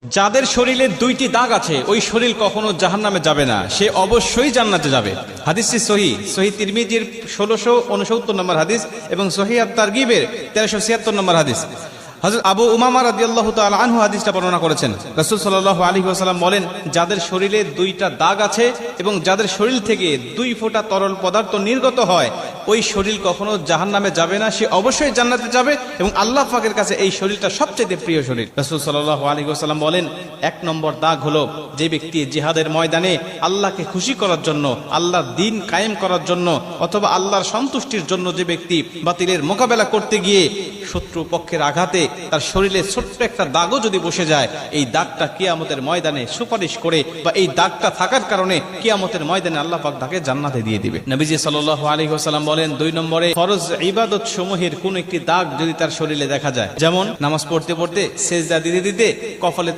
যাদের শরীরে দুইটি দাগ আছে ওই শরীর কখনো জাহান্নামে যাবে না, সে অবশ্যই জান্নাতে যাবে। হাদিসটি সহিহ তিরমিজির 1669 নম্বর হাদিস এবং সহিহ আত-তারগিবের 1376 নম্বর হাদিস। হযরত আবু উমামা রাদিয়াল্লাহু তাআলা আনহু হাদিসটা বর্ণনা করেছেন। রাসূল সাল্লাল্লাহু আলাইহি ওয়াসাল্লাম বলেন, যাদের শরীরে দুইটা দাগ আছে এবং যাদের শরীর থেকে 2 ফোঁটা তরল পদার্থ নির্গত হয় ওই শরীর কখনো জাহান্নামে যাবে না, সে অবশ্যই জান্নাতে যাবে এবং আল্লাহ পাকের কাছে এই শরীরটা সবচেয়ে প্রিয় শরীর। রাসূল সাল্লাল্লাহু আলাইহি ওয়াসাল্লাম বলেন, 1 নম্বর দাগ হলো যে ব্যক্তি জিহাদের ময়দানে আল্লাহকে খুশি করার জন্য, আল্লাহর দ্বীন কায়েম করার জন্য অথবা আল্লাহর সন্তুষ্টির জন্য যে ব্যক্তি বাতিলের মোকাবেলা করতে গিয়ে শত্রু পক্ষের আঘাতে তার শরীরে ছোট্ট একটা দাগও যদি বসে যায়, এই দাগটা কিয়ামতের ময়দানে সুপারিশ করে বা এই দাগটা থাকার কারণে কিয়ামতের ময়দানে আল্লাহ পাক তাকে জান্নাতে দিয়ে দিবে। নবীজি সাল্লাল্লাহু আলাইহি ওয়াসাল্লাম বলেন, 2 নম্বরে ফরজ ইবাদত সমূহের কোন একটি দাগ যদি তার শরীরে দেখা যায়, যেমন নামাজ পড়তে পড়তে সেজদা দিতে দিতে কপালে